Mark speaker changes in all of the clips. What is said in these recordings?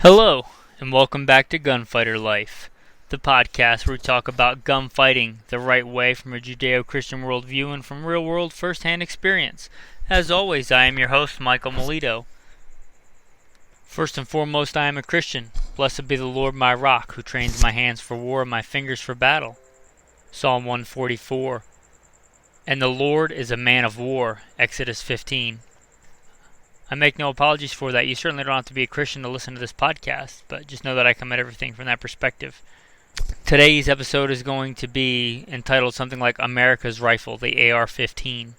Speaker 1: Hello, and welcome back to Gunfighter Life, the podcast where we talk about gunfighting the right way from a Judeo-Christian worldview and from real-world first-hand experience. As always, I am your host, Michael Melito. First and foremost, I am a Christian. Blessed be the Lord my rock, who trains my hands for war and my fingers for battle. Psalm 144. And the Lord is a man of war, Exodus 15. I make no apologies for that. You certainly don't have to be a Christian to listen to this podcast, but just know that I come at everything from that perspective. Today's episode is going to be entitled something like America's Rifle, the AR-15.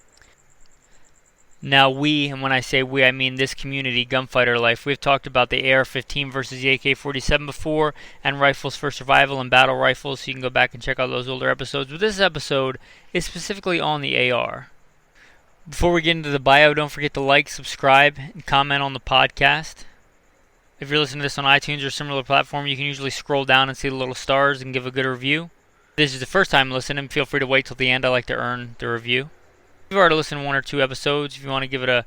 Speaker 1: Now we, and when I say we, I mean this community, Gunfighter Life, we've talked about the AR-15 versus the AK-47 before, and rifles for survival and battle rifles, so you can go back and check out those older episodes. But this episode is specifically on the AR. Before we get into the bio, don't forget to like, subscribe, and comment on the podcast. If you're listening to this on iTunes or a similar platform, you can usually scroll down and see the little stars and give a good review. If this is the first time listening, feel free to wait till the end. I like to earn the review. If you've already listened to one or two episodes, if you want to give it a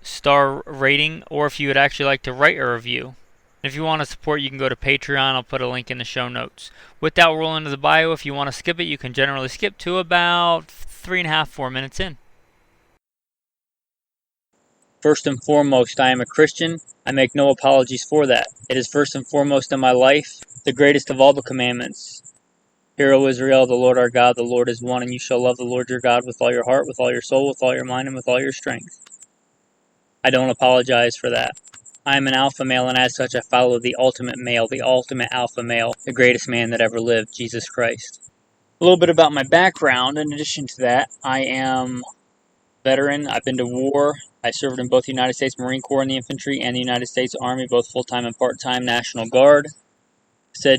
Speaker 1: star rating, or if you would actually like to write a review. If you want to support, you can go to Patreon. I'll put a link in the show notes. With that, we'll roll into the bio. If you want to skip it, you can generally skip to about 3.5-4 minutes in. First and foremost, I am a Christian. I make no apologies for that. It is first and foremost in my life, the greatest of all the commandments. Hear, O Israel, the Lord our God, the Lord is one, and you shall love the Lord your God with all your heart, with all your soul, with all your mind, and with all your strength. I don't apologize for that. I am an alpha male, and as such I follow the ultimate male, the ultimate alpha male, the greatest man that ever lived, Jesus Christ. A little bit about my background. In addition to that, I am veteran. I've been to war. I served in both the United States Marine Corps in the infantry and the United States Army, both full-time and part-time National Guard.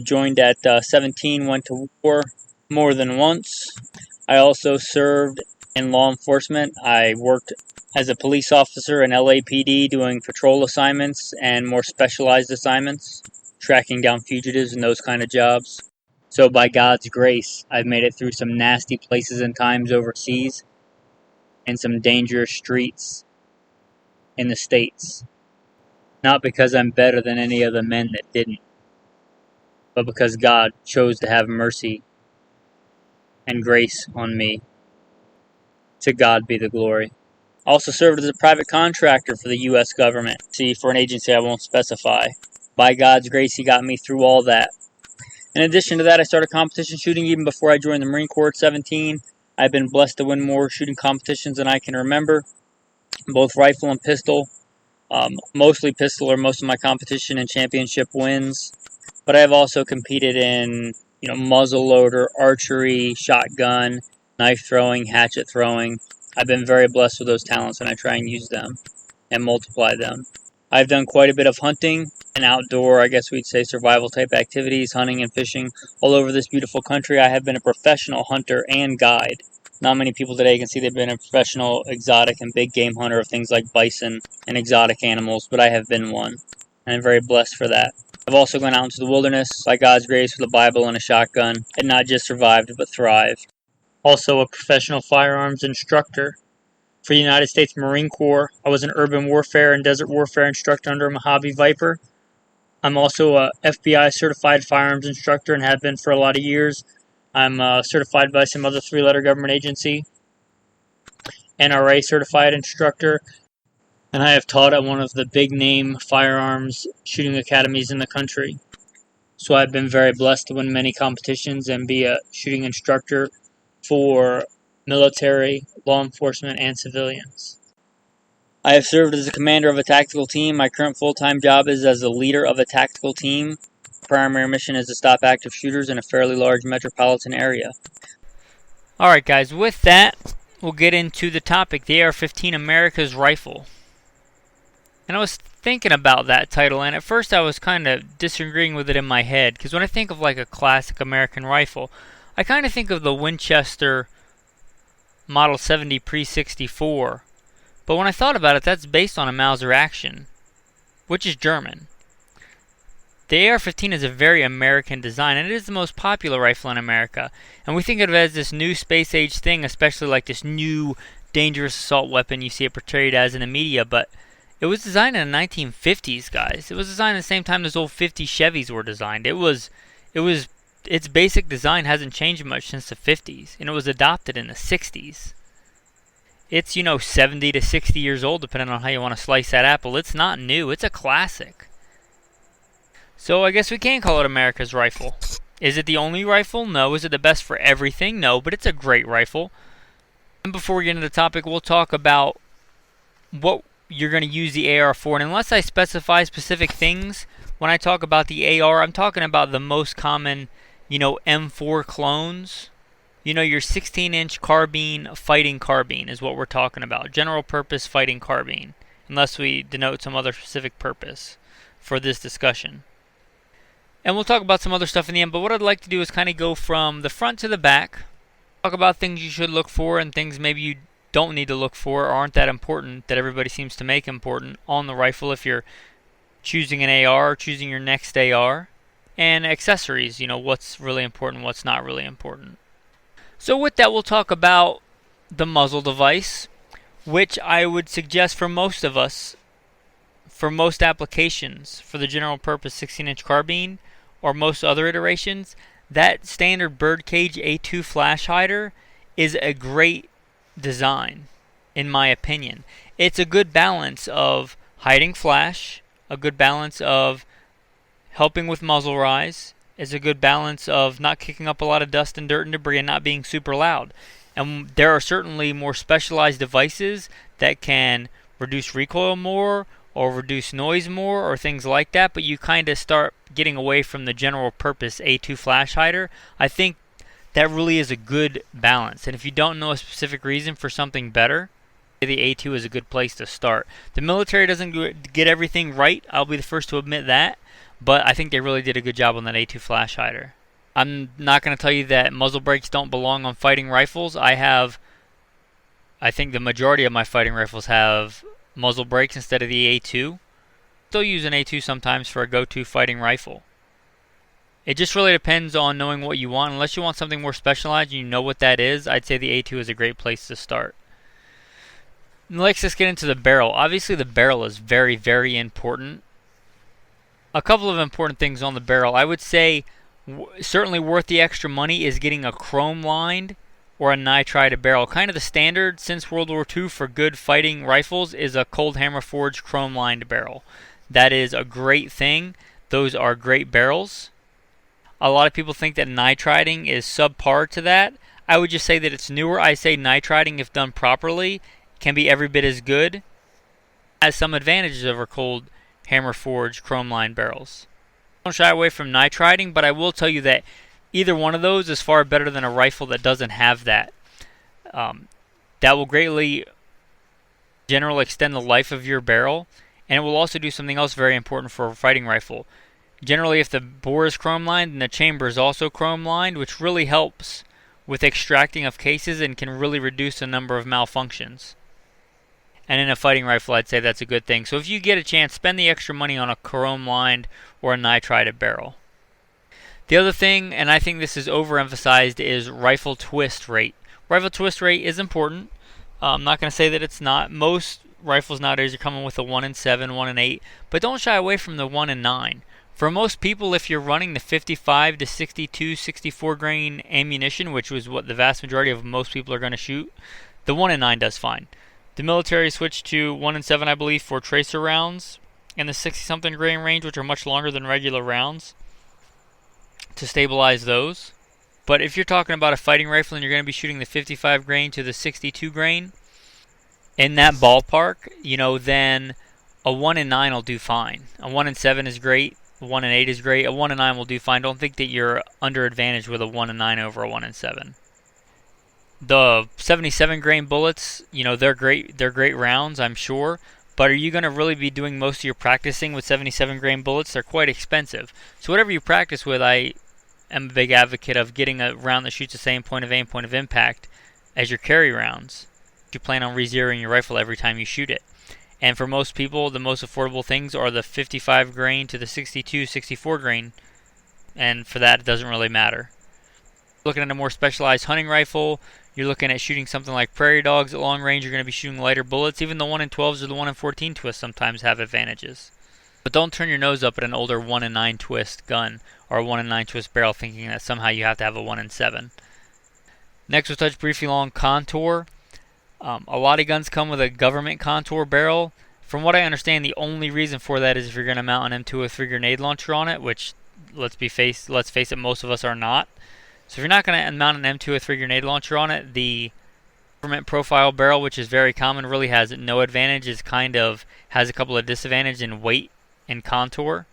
Speaker 1: Joined at 17, went to war more than once. I also served in law enforcement. I worked as a police officer in LAPD doing patrol assignments and more specialized assignments, tracking down fugitives and those kind of jobs. So by God's grace, I've made it through some nasty places and times overseas and some dangerous streets in the States. Not because I'm better than any of the men that didn't, but because God chose to have mercy and grace on me. To God be the glory. Also served as a private contractor for the U.S. government. For an agency I won't specify. By God's grace, He got me through all that. In addition to that, I started competition shooting even before I joined the Marine Corps at 17. I've been blessed to win more shooting competitions than I can remember, both rifle and pistol. Mostly pistol are most of my competition and championship wins. But I have also competed in, muzzle loader, archery, shotgun, knife throwing, hatchet throwing. I've been very blessed with those talents, and I try and use them and multiply them. I've done quite a bit of hunting and outdoor, I guess we'd say, survival type activities, hunting and fishing all over this beautiful country. I have been a professional hunter and guide. Not many people today can see they've been a professional, exotic, and big game hunter of things like bison and exotic animals, but I have been one, and I'm very blessed for that. I've also gone out into the wilderness, by God's grace, with a Bible and a shotgun, and not just survived, but thrived. Also a professional firearms instructor. For the United States Marine Corps, I was an urban warfare and desert warfare instructor under a Mojave Viper. I'm also a FBI certified firearms instructor and have been for a lot of years. I'm certified by some other 3-letter government agency, NRA certified instructor, and I have taught at one of the big name firearms shooting academies in the country. So I've been very blessed to win many competitions and be a shooting instructor for military, law enforcement, and civilians. I have served as a commander of a tactical team. My current full-time job is as a leader of a tactical team. Primary mission is to stop active shooters in a fairly large metropolitan area. Alright guys, with that, we'll get into the topic, the AR-15, America's Rifle. And I was thinking about that title, and at first I was kind of disagreeing with it in my head, because when I think of like a classic American rifle, I kind of think of the Winchester Model 70 Pre-64. But when I thought about it, that's based on a Mauser Action, which is German. The AR-15 is a very American design, and it is the most popular rifle in America. And we think of it as this new space-age thing, especially like this new dangerous assault weapon you see it portrayed as in the media, but It was designed in the 1950s, guys. It was designed at the same time those old 50 Chevys were designed. Its basic design hasn't changed much since the 50s, and it was adopted in the 60s. It's, 70 to 60 years old, depending on how you want to slice that apple. It's not new. It's a classic. So I guess we can call it America's rifle. Is it the only rifle? No. Is it the best for everything? No, but it's a great rifle. And before we get into the topic, we'll talk about what you're going to use the AR for. And unless I specify specific things, when I talk about the AR, I'm talking about the most common, M4 clones. Your 16-inch carbine, fighting carbine is what we're talking about. General purpose fighting carbine, unless we denote some other specific purpose for this discussion. And we'll talk about some other stuff in the end, but what I'd like to do is kind of go from the front to the back, talk about things you should look for and things maybe you don't need to look for or aren't that important that everybody seems to make important on the rifle if you're choosing an AR or choosing your next AR, and accessories, what's really important, what's not really important. So with that, we'll talk about the muzzle device, which I would suggest for most of us, for most applications, for the general purpose 16-inch carbine or most other iterations, that standard birdcage A2 flash hider is a great design, in my opinion. It's a good balance of hiding flash, a good balance of helping with muzzle rise, is a good balance of not kicking up a lot of dust and dirt and debris and not being super loud. And there are certainly more specialized devices that can reduce recoil more or reduce noise more or things like that, but you kind of start getting away from the general purpose A2 flash hider. I think that really is a good balance. And if you don't know a specific reason for something better, the A2 is a good place to start. The military doesn't get everything right, I'll be the first to admit that, but I think they really did a good job on that A2 flash hider. I'm not going to tell you that muzzle brakes don't belong on fighting rifles. I think the majority of my fighting rifles have muzzle brakes instead of the A2. Still use an A2 sometimes for a go-to fighting rifle. It just really depends on knowing what you want. Unless you want something more specialized and you know what that is, I'd say the A2 is a great place to start. Let's just get into the barrel. Obviously the barrel is very, very important. A couple of important things on the barrel. I would say certainly worth the extra money is getting a chrome lined or a nitride barrel. Kind of the standard since World War II for good fighting rifles is a cold hammer forged chrome lined barrel. That is a great thing. Those are great barrels. A lot of people think that nitriding is subpar to that. I would just say that it's newer. I say nitriding, if done properly, can be every bit as good. Has some advantages over cold hammer forged chrome lined barrels. Don't shy away from nitriding, but I will tell you that either one of those is far better than a rifle that doesn't have that. That will greatly generally extend the life of your barrel, and it will also do something else very important for a fighting rifle. Generally, if the bore is chrome lined, then the chamber is also chrome lined, which really helps with extracting of cases and can really reduce the number of malfunctions. And in a fighting rifle, I'd say that's a good thing. So if you get a chance, spend the extra money on a chrome lined or a nitrided barrel. The other thing, and I think this is overemphasized, is rifle twist rate. Rifle twist rate is important. I'm not going to say that it's not. Most rifles nowadays are coming with a 1 in 7, 1 in 8, but don't shy away from the 1 in 9. For most people, if you're running the 55 to 62, 64 grain ammunition, which was what the vast majority of most people are going to shoot, the 1 in 9 does fine. The military switched to 1 in 7, I believe, for tracer rounds in the 60-something grain range, which are much longer than regular rounds, to stabilize those. But if you're talking about a fighting rifle and you're going to be shooting the 55 grain to the 62 grain, in that ballpark, then a 1 in 9 will do fine. A 1 in 7 is great. A 1 in 8 is great. A 1 in 9 will do fine. Don't think that you're under advantage with a 1 in 9 over a 1 in 7. The 77 grain bullets, they're great. They're great rounds, I'm sure. But are you going to really be doing most of your practicing with 77 grain bullets? They're quite expensive. So whatever you practice with, I am a big advocate of getting a round that shoots the same point of aim, point of impact as your carry rounds. You plan on re-zeroing your rifle every time you shoot it. And for most people, the most affordable things are the 55 grain to the 62, 64 grain. And for that, it doesn't really matter. Looking at a more specialized hunting rifle, You're looking at shooting something like prairie dogs at long range. You're going to be shooting lighter bullets. Even the 1 in 12s or the 1 in 14 twists sometimes have advantages. But don't turn your nose up at an older 1 in 9 twist gun or a 1 in 9 twist barrel thinking that somehow you have to have a 1 in 7. Next, we'll touch briefly on contour. A lot of guns come with a government contour barrel. From what I understand, the only reason for that is if you're going to mount an M203 grenade launcher on it, which let's face it, most of us are not. So if you're not going to mount an M203 grenade launcher on it, the government profile barrel, which is very common, really has no advantage. It kind of has a couple of disadvantages in weight and contour.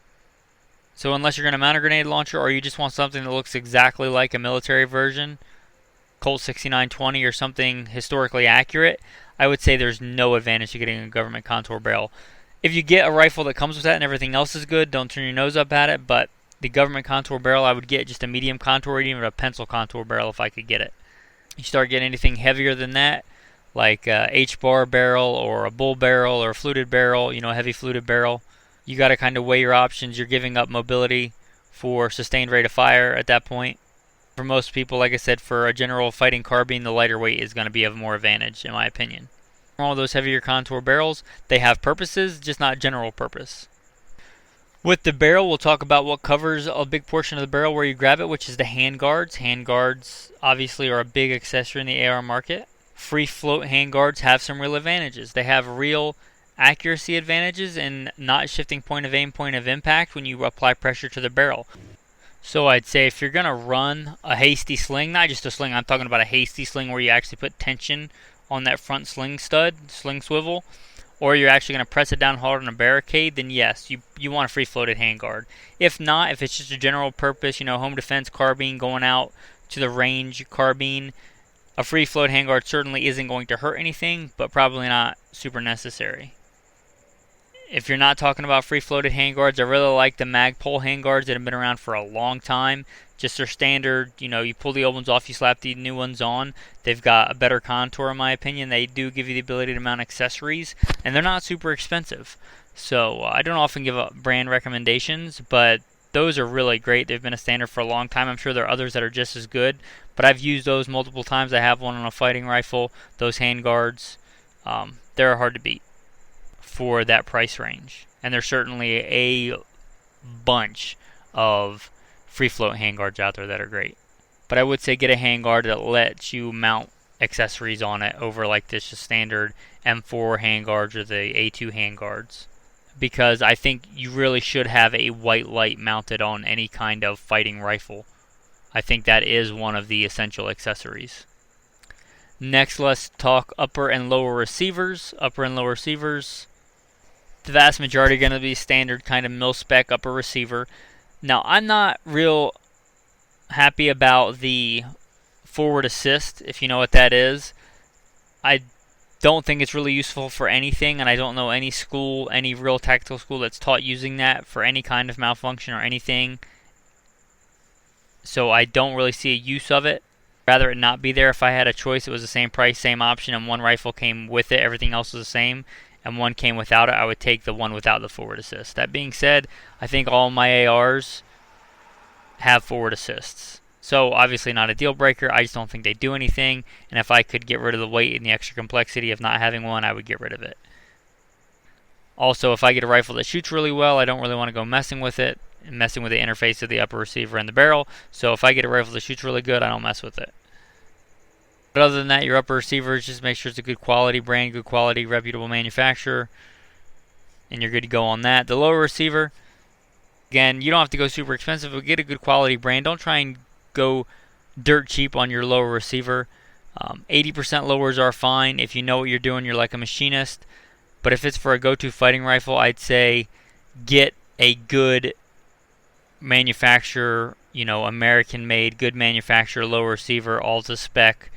Speaker 1: So unless you're going to mount a grenade launcher or you just want something that looks exactly like a military version, Colt 6920 or something historically accurate, I would say there's no advantage to getting a government contour barrel. If you get a rifle that comes with that and everything else is good, don't turn your nose up at it, but the government contour barrel, I would get just a medium contour or even a pencil contour barrel if I could get it. You start getting anything heavier than that, like a H-bar barrel or a bull barrel or a fluted barrel, a heavy fluted barrel, you got to kind of weigh your options. You're giving up mobility for sustained rate of fire at that point. For most people, like I said, for a general fighting carbine, the lighter weight is going to be of more advantage, in my opinion. All those heavier contour barrels, they have purposes, just not general purpose. With the barrel, we'll talk about what covers a big portion of the barrel where you grab it, which is the handguards. Handguards, obviously, are a big accessory in the AR market. Free float handguards have some real advantages. They have real accuracy advantages in not shifting point of aim, point of impact when you apply pressure to the barrel. So I'd say if you're going to run a hasty sling, not just a sling, I'm talking about a hasty sling where you actually put tension on that front sling stud, sling swivel, or you're actually going to press it down hard on a barricade, then yes, you want a free-floated handguard. If not, if it's just a general purpose, home defense carbine, going out to the range carbine, a free-float handguard certainly isn't going to hurt anything, but probably not super necessary. If you're not talking about free-floated handguards, I really like the Magpul Handguards that have been around for a long time. Just their standard, you pull the old ones off, you slap the new ones on. They've got a better contour, in my opinion. They do give you the ability to mount accessories, and they're not super expensive. So I don't often give up brand recommendations, but those are really great. They've been a standard for a long time. I'm sure there are others that are just as good, but I've used those multiple times. I have one on a fighting rifle. Those handguards, they're hard to beat for that price range. And there's certainly a bunch of free float handguards out there that are great. But I would say get a handguard that lets you mount accessories on it over like this just standard M4 handguards or the A2 handguards. Because I think you really should have a white light mounted on any kind of fighting rifle. I think that is one of the essential accessories. Next, let's talk upper and lower receivers. Upper and lower receivers, the vast majority are going to be standard kind of mil-spec upper receiver. Now, I'm not real happy about the forward assist, if you know what that is. I don't think it's really useful for anything, and I don't know any school, any real tactical school that's taught using that for any kind of malfunction or anything. So I don't really see a use of it. Rather it not be there. If I had a choice, it was the same price, same option, and one rifle came with it, everything else was the same, and one came without it, I would take the one without the forward assist. That being said, I think all my ARs have forward assists. So obviously not a deal breaker. I just don't think they do anything, and if I could get rid of the weight and the extra complexity of not having one, I would get rid of it. Also, if I get a rifle that shoots really well, I don't really want to go messing with it and messing with the interface of the upper receiver and the barrel. So if I get a rifle that shoots really good, I don't mess with it. But other than that, your upper receivers, just make sure it's a good quality brand, good quality, reputable manufacturer, and you're good to go on that. The lower receiver, again, you don't have to go super expensive, but get a good quality brand. Don't try and go dirt cheap on your lower receiver. 80% lowers are fine. If you know what you're doing, you're like a machinist. But if it's for a go-to fighting rifle, I'd say get a good manufacturer, American-made, good manufacturer, low receiver, all to spec.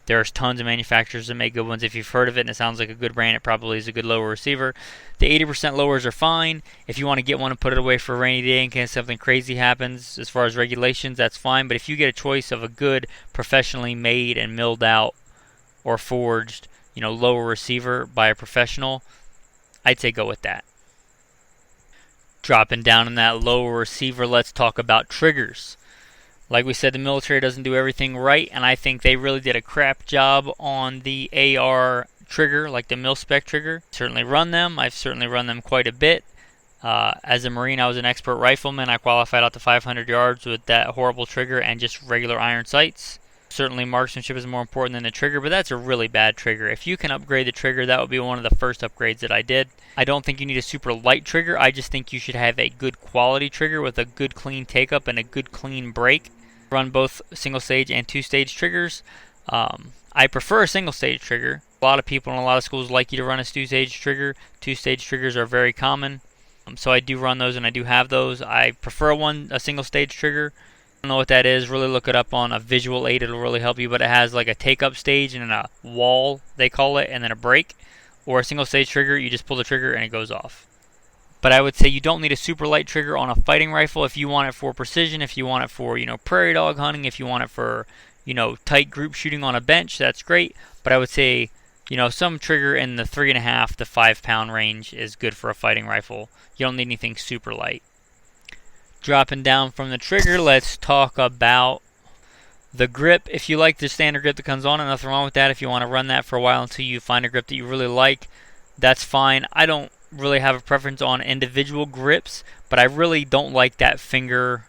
Speaker 1: There's tons of manufacturers that make good ones. If you've heard of it and it sounds like a good brand, it probably is a good lower receiver. The 80% lowers are fine. If you want to get one and put it away for a rainy day in case something crazy happens as far as regulations, that's fine. But if you get a choice of a good, professionally made and milled out or forged, lower receiver by a professional, I'd say go with that. Dropping down in that lower receiver, let's talk about triggers. Like we said, the military doesn't do everything right, and I think they really did a crap job on the AR trigger, like the mil-spec trigger. Certainly run them. I've certainly run them quite a bit. As a Marine, I was an expert rifleman. I qualified out to 500 yards with that horrible trigger and just regular iron sights. Certainly marksmanship is more important than the trigger, but that's a really bad trigger. If you can upgrade the trigger, that would be one of the first upgrades that I did. I don't think you need a super light trigger. I just think you should have a good quality trigger with a good clean take-up and a good clean break. Run both single-stage and two-stage triggers. I prefer a single-stage trigger. A lot of people in a lot of schools like you to run a two-stage trigger. Two-stage triggers are very common. So I do run those and I do have those. I prefer a single-stage trigger. Don't know what that is, really look it up on a visual aid, it'll really help you, but it has like a take-up stage and then a wall, they call it, and then a break. Or a single-stage trigger, you just pull the trigger and it goes off. But I would say you don't need a super light trigger on a fighting rifle if you want it for precision, if you want it for, prairie dog hunting, if you want it for, tight group shooting on a bench, that's great. But I would say, some trigger in the 3.5 to 5 pound range is good for a fighting rifle. You don't need anything super light. Dropping down from the trigger, let's talk about the grip. If you like the standard grip that comes on it, nothing wrong with that. If you want to run that for a while until you find a grip that you really like, that's fine. I don't really have a preference on individual grips, but I really don't like that finger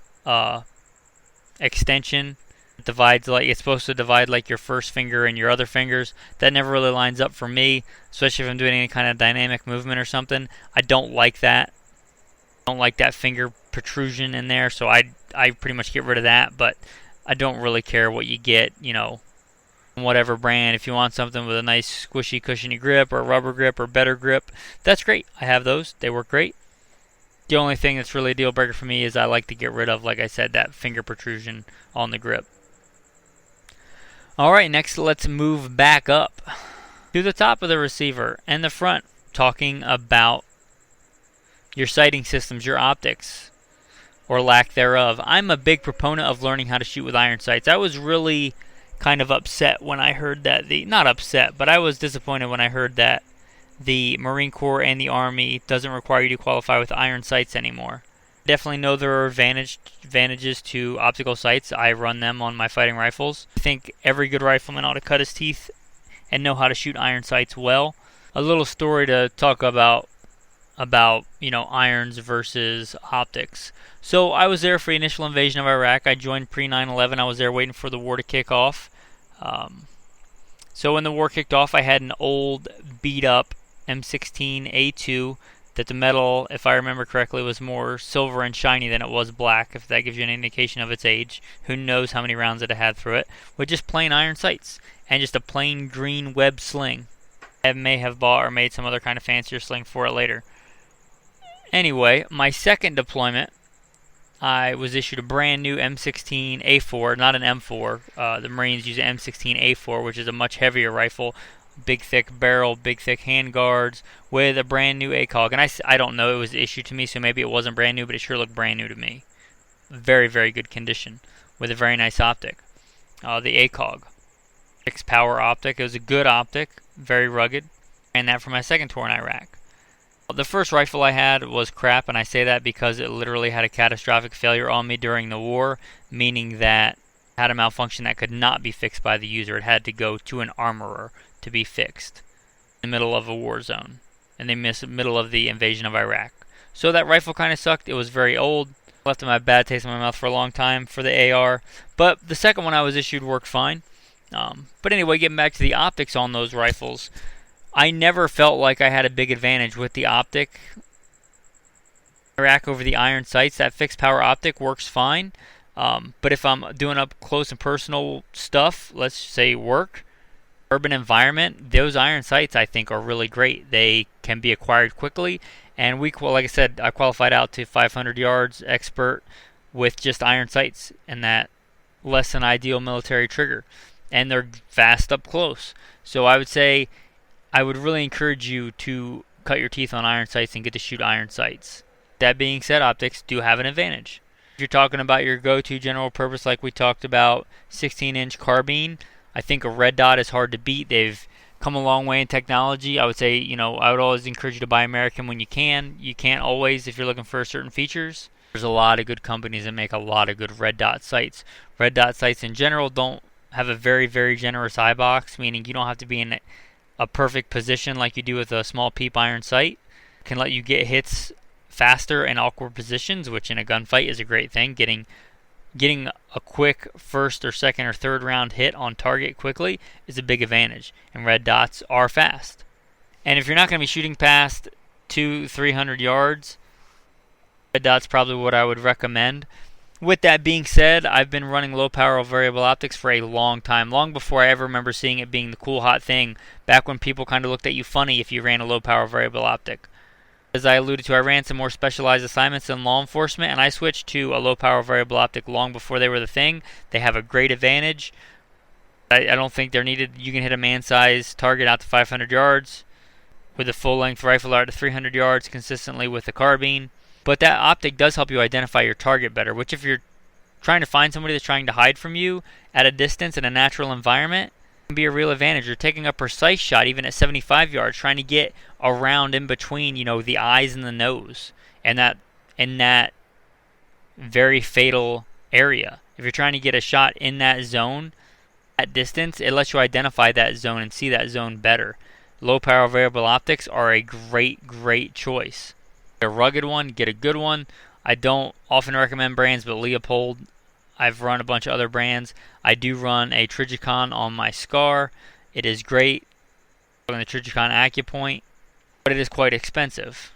Speaker 1: extension. It divides, like it's supposed to divide like your first finger and your other fingers. That never really lines up for me, especially if I'm doing any kind of dynamic movement or something. I don't like that. I don't like that finger protrusion in there, so I pretty much get rid of that, but I don't really care what you get, whatever brand. If you want something with a nice squishy cushiony grip or a rubber grip or better grip, that's great. I have those. They work great. The only thing that's really a deal breaker for me is I like to get rid of, like I said, that finger protrusion on the grip. Alright, next let's move back up to the top of the receiver and the front, talking about your sighting systems, your optics, or lack thereof. I'm a big proponent of learning how to shoot with iron sights. I was really kind of upset when I heard that not upset, but I was disappointed when I heard that the Marine Corps and the Army doesn't require you to qualify with iron sights anymore. I definitely know there are advantages to optical sights. I run them on my fighting rifles. I think every good rifleman ought to cut his teeth and know how to shoot iron sights well. A little story to talk about irons versus optics. So I was there for the initial invasion of Iraq. I joined pre 9/11. I was there waiting for the war to kick off. So when the war kicked off, I had an old beat up M16A2 that the metal, if I remember correctly, was more silver and shiny than it was black, if that gives you an indication of its age. Who knows how many rounds it had through it, with just plain iron sights and just a plain green web sling. I may have bought or made some other kind of fancier sling for it later. Anyway, my second deployment, I was issued a brand new M16A4, not an M4. The Marines use an M16A4, which is a much heavier rifle, big thick barrel, big thick handguards, with a brand new ACOG. And I don't know, it was issued to me, so maybe it wasn't brand new, but it sure looked brand new to me. Very, very good condition, with a very nice optic. The ACOG, 6 power optic. It was a good optic, very rugged. And that for my second tour in Iraq. The first rifle I had was crap, and I say that because it literally had a catastrophic failure on me during the war, meaning that it had a malfunction that could not be fixed by the user. It had to go to an armorer to be fixed in the middle of a war zone, in the middle of the invasion of Iraq. So that rifle kind of sucked. It was very old. Left my bad taste in my mouth for a long time for the AR, but the second one I was issued worked fine. But anyway, getting back to the optics on those rifles, I never felt like I had a big advantage with the optic. Iraq over the iron sights, that fixed power optic works fine. But if I'm doing up close and personal stuff, let's say work, urban environment, those iron sights I think are really great. They can be acquired quickly, and like I said, I qualified out to 500 yards expert with just iron sights and that less than ideal military trigger, and they're fast up close. So I would say I would really encourage you to cut your teeth on iron sights and get to shoot iron sights. That being said, optics do have an advantage. If you're talking about your go-to general purpose, like we talked about, 16-inch carbine, I think a red dot is hard to beat. They've come a long way in technology. I would say, I would always encourage you to buy American when you can. You can't always if you're looking for certain features. There's a lot of good companies that make a lot of good red dot sights. Red dot sights in general don't have a very, very generous eye box, meaning you don't have to be in a perfect position like you do with a small peep iron sight. It can let you get hits faster in awkward positions, which in a gunfight is a great thing. Getting a quick first or second or third round hit on target quickly is a big advantage, and red dots are fast. And if you're not going to be shooting past 200-300 yards, red dot's probably what I would recommend. With that being said, I've been running low power variable optics for a long time, long before I ever remember seeing it being the cool hot thing, back when people kind of looked at you funny if you ran a low power variable optic. As I alluded to, I ran some more specialized assignments in law enforcement, and I switched to a low power variable optic long before they were the thing. They have a great advantage. I don't think they're needed. You can hit a man-sized target out to 500 yards with a full-length rifle out to 300 yards consistently with a carbine. But that optic does help you identify your target better, which if you're trying to find somebody that's trying to hide from you at a distance in a natural environment, can be a real advantage. You're taking a precise shot even at 75 yards, trying to get around in between, the eyes and the nose, and that very fatal area. If you're trying to get a shot in that zone at distance, it lets you identify that zone and see that zone better. Low power variable optics are a great choice. Get a rugged one, get a good one. I don't often recommend brands, but Leopold, I've run a bunch of other brands. I do run a Trijicon on my Scar. It is great on the Trijicon AccuPoint, but it is quite expensive.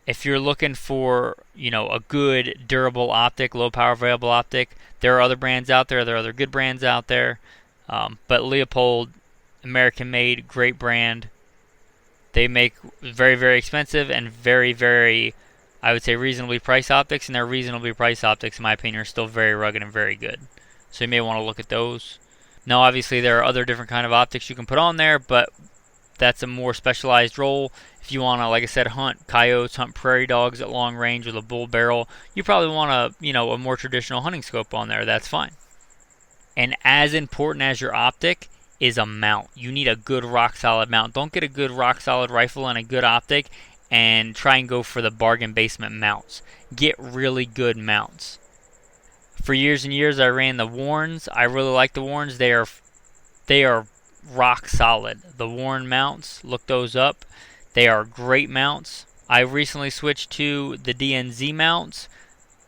Speaker 1: If you're looking for, a good durable optic, low power variable optic, there are other brands out there. There are other good brands out there. But Leopold, American made, great brand. They make very, very expensive and very, very, I would say, reasonably priced optics, and their reasonably priced optics, in my opinion, are still very rugged and very good. So you may want to look at those. Now, obviously, there are other different kind of optics you can put on there, but that's a more specialized role. If you want to, like I said, hunt coyotes, hunt prairie dogs at long range with a bull barrel, you probably want a more traditional hunting scope on there. That's fine. And as important as your optic is a mount. You need a good rock solid mount. Don't get a good rock solid rifle and a good optic and try and go for the bargain basement mounts. Get really good mounts. For years and years I ran the Warns. I really like the Warns. They are rock solid. The Warn mounts, look those up. They are great mounts. I recently switched to the DNZ mounts,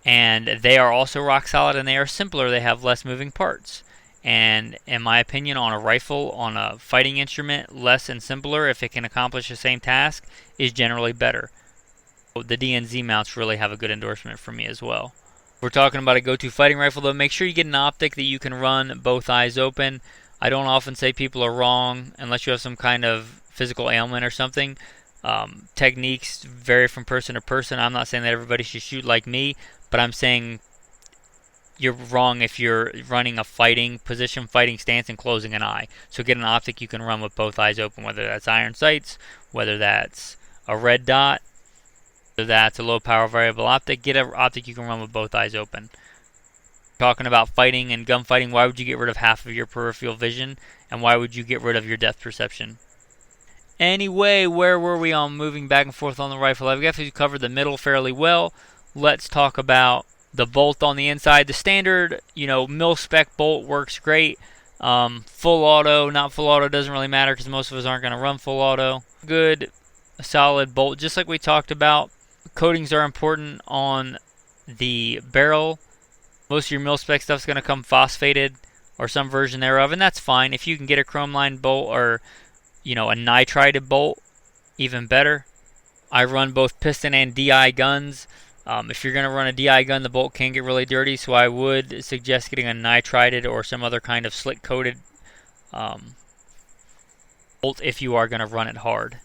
Speaker 1: and they are also rock solid, and they are simpler. They have less moving parts. And in my opinion, on a rifle, on a fighting instrument, less and simpler, if it can accomplish the same task, is generally better. The DNZ mounts really have a good endorsement from me as well. We're talking about a go-to fighting rifle, though. Make sure you get an optic that you can run both eyes open. I don't often say people are wrong unless you have some kind of physical ailment or something. Techniques vary from person to person. I'm not saying that everybody should shoot like me, but I'm saying you're wrong if you're running a fighting stance and closing an eye. So get an optic you can run with both eyes open, whether that's iron sights, whether that's a red dot, whether that's a low power variable optic. Get an optic you can run with both eyes open. Talking about fighting and gunfighting, why would you get rid of half of your peripheral vision, and why would you get rid of your depth perception? Anyway, where were we on moving back and forth on the rifle? I've got to cover the middle fairly well. Let's talk about the bolt on the inside. The standard, mil-spec bolt works great. Full auto, not full auto, doesn't really matter because most of us aren't going to run full auto. Good, solid bolt, just like we talked about. Coatings are important on the barrel. Most of your mil-spec stuff is going to come phosphated or some version thereof, and that's fine. If you can get a chrome-lined bolt or, a nitrided bolt, even better. I run both piston and DI guns. If you're going to run a DI gun, the bolt can get really dirty, so I would suggest getting a nitrided or some other kind of slick-coated bolt if you are going to run it hard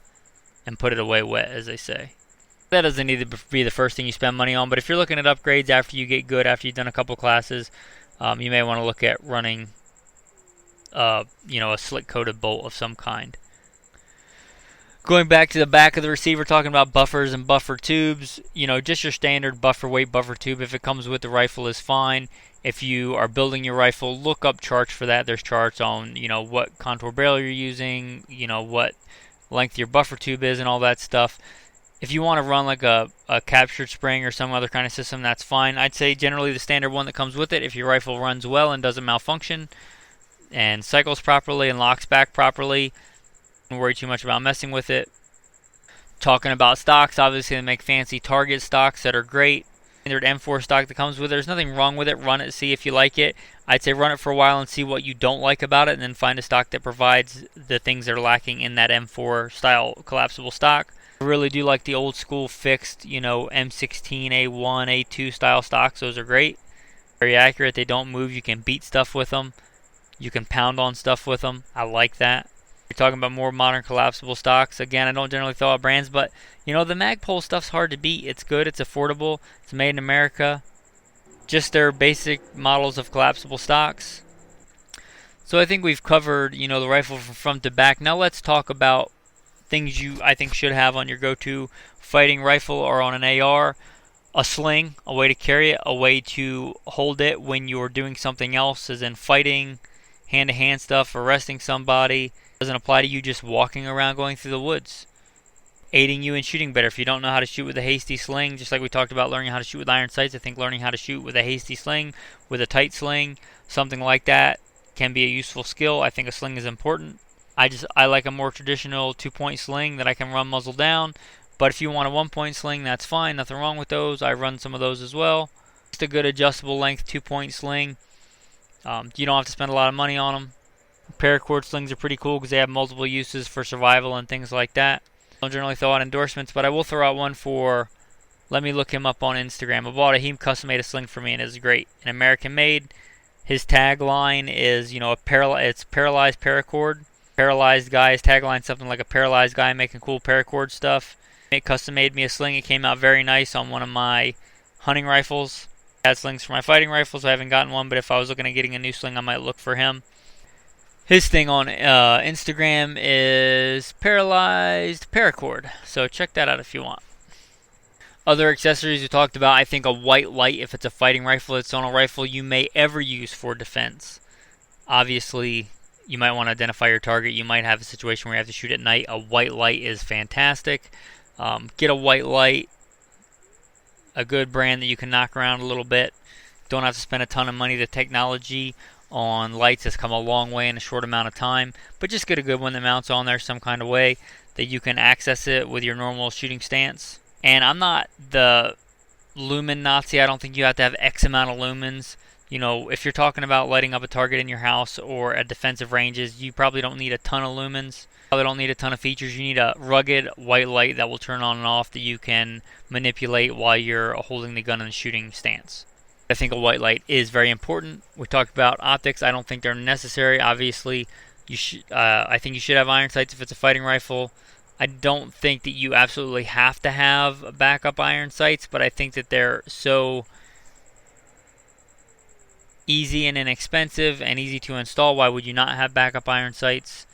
Speaker 1: and put it away wet, as they say. That doesn't need to be the first thing you spend money on, but if you're looking at upgrades after you get good, after you've done a couple classes, you may want to look at running a slick-coated bolt of some kind. Going back to the back of the receiver, talking about buffers and buffer tubes, just your standard buffer weight buffer tube, if it comes with the rifle, is fine. If you are building your rifle, look up charts for that. There's charts on, what contour barrel you're using, what length your buffer tube is and all that stuff. If you want to run like a captured spring or some other kind of system, that's fine. I'd say generally the standard one that comes with it, if your rifle runs well and doesn't malfunction and cycles properly and locks back properly, don't worry too much about messing with it. Talking about stocks, obviously they make fancy target stocks that are great. Standard M4 stock that comes with it, there's nothing wrong with it. Run it, see if you like it. I'd say run it for a while and see what you don't like about it, and then find a stock that provides the things that are lacking in that M4 style collapsible stock. I really do like the old school fixed, M16, A1, A2 style stocks. Those are great. Very accurate. They don't move. You can beat stuff with them. You can pound on stuff with them. I like that. You're talking about more modern collapsible stocks. Again, I don't generally throw out brands, but the Magpul stuff's hard to beat. It's good. It's affordable. It's made in America. Just their basic models of collapsible stocks. So I think we've covered, the rifle from front to back. Now let's talk about things you, I think, should have on your go-to fighting rifle or on an AR. A sling, a way to carry it, a way to hold it when you're doing something else, as in fighting, hand-to-hand stuff, arresting somebody. Doesn't apply to you just walking around going through the woods. Aiding you in shooting better. If you don't know how to shoot with a hasty sling, just like we talked about learning how to shoot with iron sights, I think learning how to shoot with a hasty sling, with a tight sling, something like that, can be a useful skill. I think a sling is important. I like a more traditional 2-point sling that I can run muzzle down. But if you want a 1-point sling, that's fine. Nothing wrong with those. I run some of those as well. Just a good adjustable length 2-point sling. You don't have to spend a lot of money on them. Paracord slings are pretty cool because they have multiple uses for survival and things like that. I don't generally throw out endorsements, but I will throw out one for, let me look him up on Instagram. I bought he custom made a sling for me and it's great. An American made. His tagline is, it's paralyzed paracord. Paralyzed guy, his tagline something like a paralyzed guy making cool paracord stuff. It custom made me a sling. It came out very nice on one of my hunting rifles. I had slings for my fighting rifles. I haven't gotten one, but if I was looking at getting a new sling, I might look for him. His thing on Instagram is paralyzed paracord. So check that out if you want. Other accessories we talked about, I think a white light if it's a fighting rifle. It's on a rifle you may ever use for defense. Obviously, you might want to identify your target. You might have a situation where you have to shoot at night. A white light is fantastic. Get a white light, a good brand that you can knock around a little bit. Don't have to spend a ton of money. The technology on lights has come a long way in a short amount of time. But just get a good one that mounts on there some kind of way that you can access it with your normal shooting stance. And I'm not the lumen Nazi. I don't think you have to have X amount of lumens. If you're talking about lighting up a target in your house or at defensive ranges, you probably don't need a ton of lumens. Probably don't need a ton of features. You need a rugged white light that will turn on and off that you can manipulate while you're holding the gun in the shooting stance. I think a white light is very important. We talked about optics. I don't think they're necessary. Obviously, I think you should have iron sights if it's a fighting rifle. I don't think that you absolutely have to have backup iron sights, but I think that they're so easy and inexpensive and easy to install. Why would you not have backup iron sights?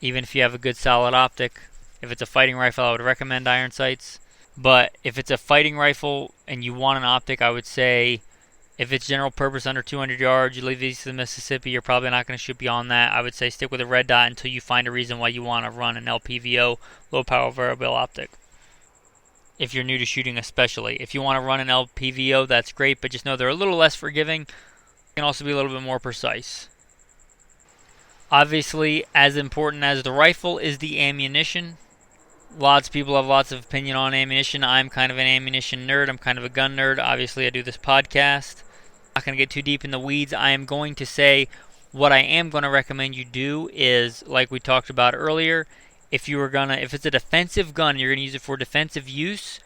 Speaker 1: Even if you have a good solid optic. If it's a fighting rifle, I would recommend iron sights. But if it's a fighting rifle and you want an optic, I would say if it's general purpose under 200 yards, you leave east of the Mississippi, you're probably not going to shoot beyond that. I would say stick with a red dot until you find a reason why you want to run an LPVO, low power variable optic. If you're new to shooting especially. If you want to run an LPVO, that's great, but just know they're a little less forgiving. They can also be a little bit more precise. Obviously, as important as the rifle is the ammunition. Lots of people have lots of opinion on ammunition. I'm kind of an ammunition nerd. I'm kind of a gun nerd. Obviously, I do this podcast. I'm not going to get too deep in the weeds. I am going to say what I am going to recommend you do is, like we talked about earlier, if it's a defensive gun, you're going to use it for defensive use,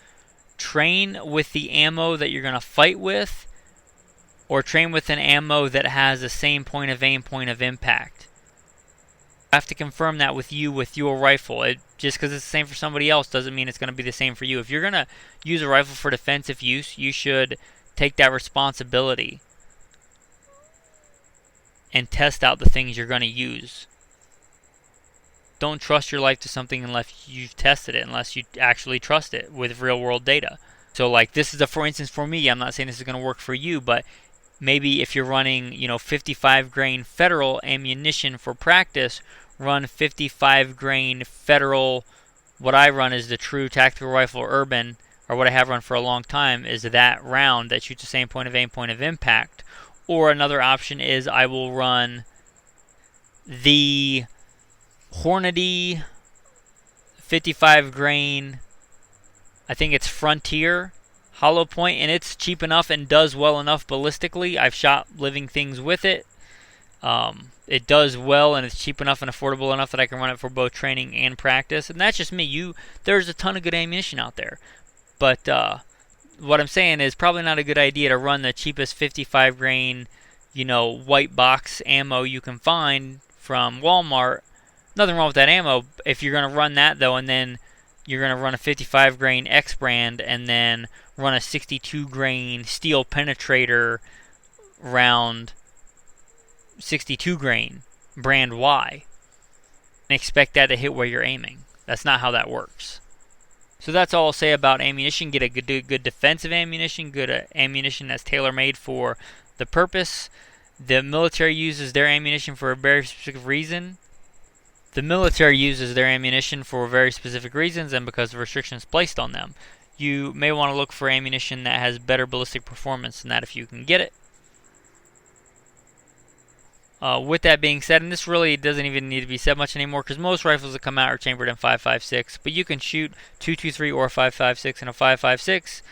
Speaker 1: train with the ammo that you're going to fight with, or train with an ammo that has the same point of aim, point of impact. You have to confirm that with your rifle. Just because it's the same for somebody else doesn't mean it's going to be the same for you. If you're going to use a rifle for defensive use, you should take that responsibility and test out the things you're going to use. Don't trust your life to something unless you've tested it, unless you actually trust it with real world data. So this is for instance for me, I'm not saying this is going to work for you, but maybe if you're running, 55 grain federal ammunition for practice, run 55 grain federal what I run is the true tactical rifle urban, or what I have run for a long time, is that round that shoots the same point of aim, point of impact. Or another option is I will run the Hornady 55 grain, I think it's Frontier hollow point, and it's cheap enough and does well enough ballistically. I've shot living things with it. It does well, and it's cheap enough and affordable enough that I can run it for both training and practice. And that's just me. There's a ton of good ammunition out there. But what I'm saying is probably not a good idea to run the cheapest 55 grain, white box ammo you can find from Walmart. Nothing wrong with that ammo. If you're going to run that, though, and then you're going to run a 55 grain X brand and then run a 62 grain steel penetrator round 62 grain brand Y and expect that to hit where you're aiming. That's not how that works. So that's all I'll say about ammunition. Get a good defensive ammunition, good ammunition that's tailor-made for the purpose. The military uses their ammunition for a very specific reason. And because of restrictions placed on them. You may want to look for ammunition that has better ballistic performance than that if you can get it. With that being said, and this really doesn't even need to be said much anymore because most rifles that come out are chambered in 5.56, but you can shoot 2.23 or 5.56 in a 5.56,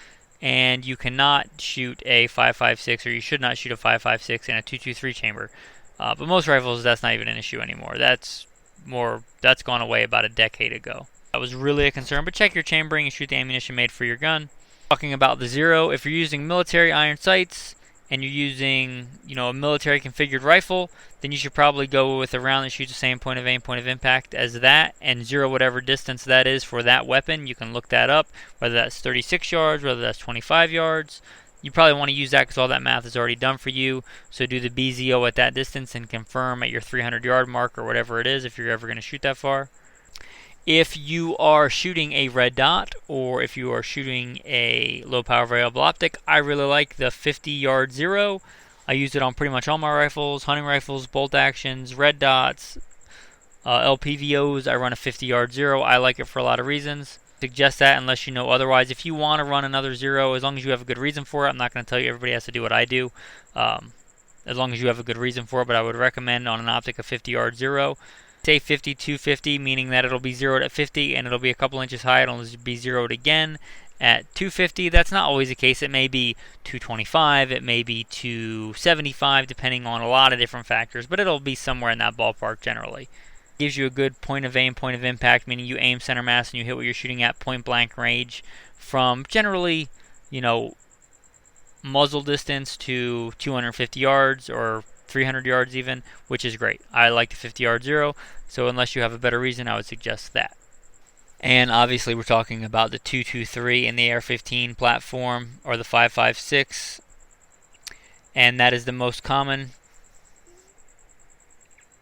Speaker 1: and you cannot shoot a 5.56, or you should not shoot a 5.56 in a 2.23 chamber. But most rifles, that's not even an issue anymore. That's gone away about a decade ago. That was really a concern, but check your chambering and shoot the ammunition made for your gun. Talking about the Zero, if you're using military iron sights and you're using, a military configured rifle, then you should probably go with a round that shoots the same point of aim, point of impact as that, and zero whatever distance that is for that weapon. You can look that up, whether that's 36 yards, whether that's 25 yards. You probably want to use that because all that math is already done for you. So do the BZO at that distance and confirm at your 300 yard mark or whatever it is if you're ever going to shoot that far. If you are shooting a red dot or if you are shooting a low power variable optic, I really like the 50 yard Zero. I use it on pretty much all my rifles, hunting rifles, bolt actions, red dots, LPVOs. I run a 50 yard Zero. I like it for a lot of reasons. Suggest that unless you know otherwise. If you want to run another Zero, as long as you have a good reason for it, I'm not going to tell you everybody has to do what I do. As long as you have a good reason for it, but I would recommend on an optic a 50 yard Zero. Say 50 to 50, meaning that it'll be zeroed at 50 and it'll be a couple inches high. It'll be zeroed again at 250. That's not always the case. It may be 225, it may be 275, depending on a lot of different factors, but it'll be somewhere in that ballpark generally. Gives you a good point of aim, point of impact, meaning you aim center mass and you hit what you're shooting at point blank range from generally, muzzle distance to 250 yards or 300 yards even, which is great. I like the 50 yard Zero, so unless you have a better reason, I would suggest that. And obviously we're talking about the 223 and the AR-15 platform, or the 5.56, and that is the most common. And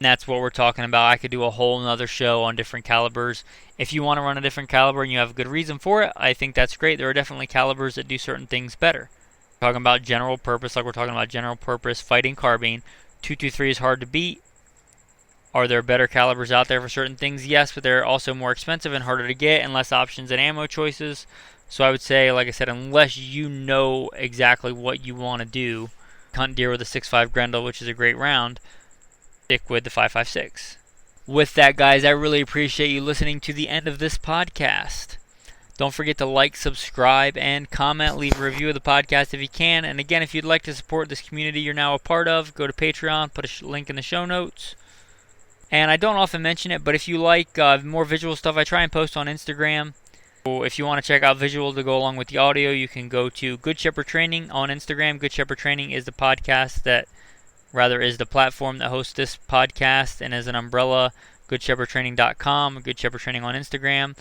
Speaker 1: that's what we're talking about. I could do a whole nother show on different calibers. If you want to run a different caliber and you have a good reason for it, I think that's great. There are definitely calibers that do certain things better. We're talking about general purpose, like we're talking about general purpose fighting carbine. 223 is hard to beat. Are there better calibers out there for certain things? Yes, but they're also more expensive and harder to get and less options and ammo choices. So I would say, like I said, unless you know exactly what you want to do, hunt deer with a 6.5 Grendel, which is a great round, stick with the 5.56. With that, guys, I really appreciate you listening to the end of this podcast. Don't forget to like, subscribe, and comment. Leave a review of the podcast if you can. And again, if you'd like to support this community you're now a part of, go to Patreon, put a link in the show notes. And I don't often mention it, but if you like more visual stuff, I try and post on Instagram. So if you want to check out visual to go along with the audio, you can go to Good Shepherd Training on Instagram. Good Shepherd Training is the podcast is the platform that hosts this podcast, and as an umbrella, goodshepherdtraining.com, Good Shepherd Training on Instagram,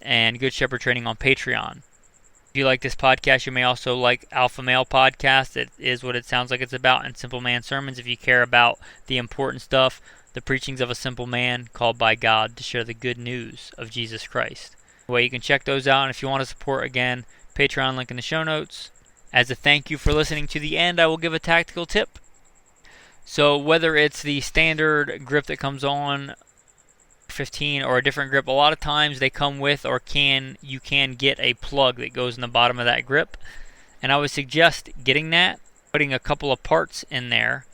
Speaker 1: and Good Shepherd Training on Patreon. If you like this podcast, you may also like Alpha Male Podcast. It is what it sounds like it's about, and Simple Man Sermons if you care about the important stuff, the preachings of a simple man called by God to share the good news of Jesus Christ. Well, you can check those out, and if you want to support, again, Patreon link in the show notes. As a thank you for listening to the end, I will give a tactical tip. So whether it's the standard grip that comes on 15 or a different grip, a lot of times they come with or you can get a plug that goes in the bottom of that grip. And I would suggest getting that, putting a couple of parts in there.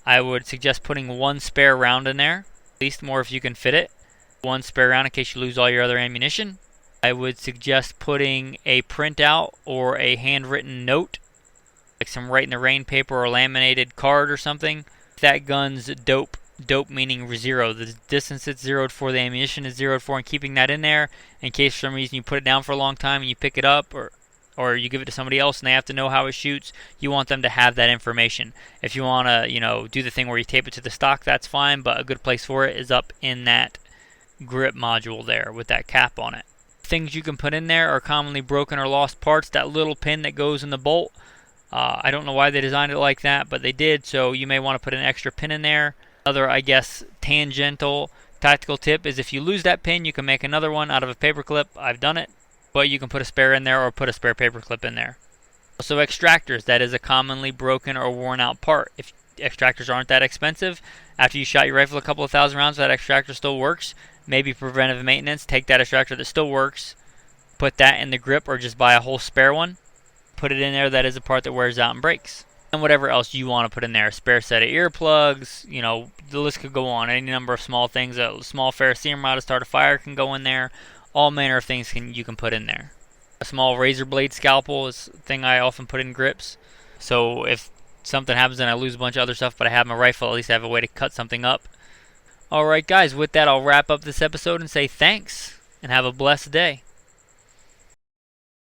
Speaker 1: I would suggest putting one spare round in there, at least more if you can fit it. One spare round in case you lose all your other ammunition. I would suggest putting a printout or a handwritten note, like some Write in the Rain paper or laminated card or something. That gun's dope. Dope meaning 0. The distance it's zeroed for, the ammunition is zeroed for, and keeping that in there in case for some reason you put it down for a long time and you pick it up or you give it to somebody else and they have to know how it shoots. You want them to have that information. If you want to, do the thing where you tape it to the stock, that's fine, but a good place for it is up in that grip module there with that cap on it. Things you can put in there are commonly broken or lost parts. That little pin that goes in the bolt, I don't know why they designed it like that, but they did, so you may want to put an extra pin in there. Other, I guess, tangential tactical tip is if you lose that pin, you can make another one out of a paper clip. I've done it, but you can put a spare in there or put a spare paper clip in there. Also, extractors, that is a commonly broken or worn out part. If extractors aren't that expensive, after you shot your rifle a couple of thousand rounds, that extractor still works. Maybe preventive maintenance, take that extractor that still works, put that in the grip or just buy a whole spare one. Put it in there. That is a part that wears out and breaks. And whatever else you want to put in there, a spare set of earplugs, the list could go on. Any number of small things, a small ferrocerium rod to start a fire can go in there. All manner of things you can put in there. A small razor blade scalpel is a thing I often put in grips. So if something happens and I lose a bunch of other stuff, but I have my rifle, at least I have a way to cut something up. Alright guys, with that I'll wrap up this episode and say thanks, and have a blessed day.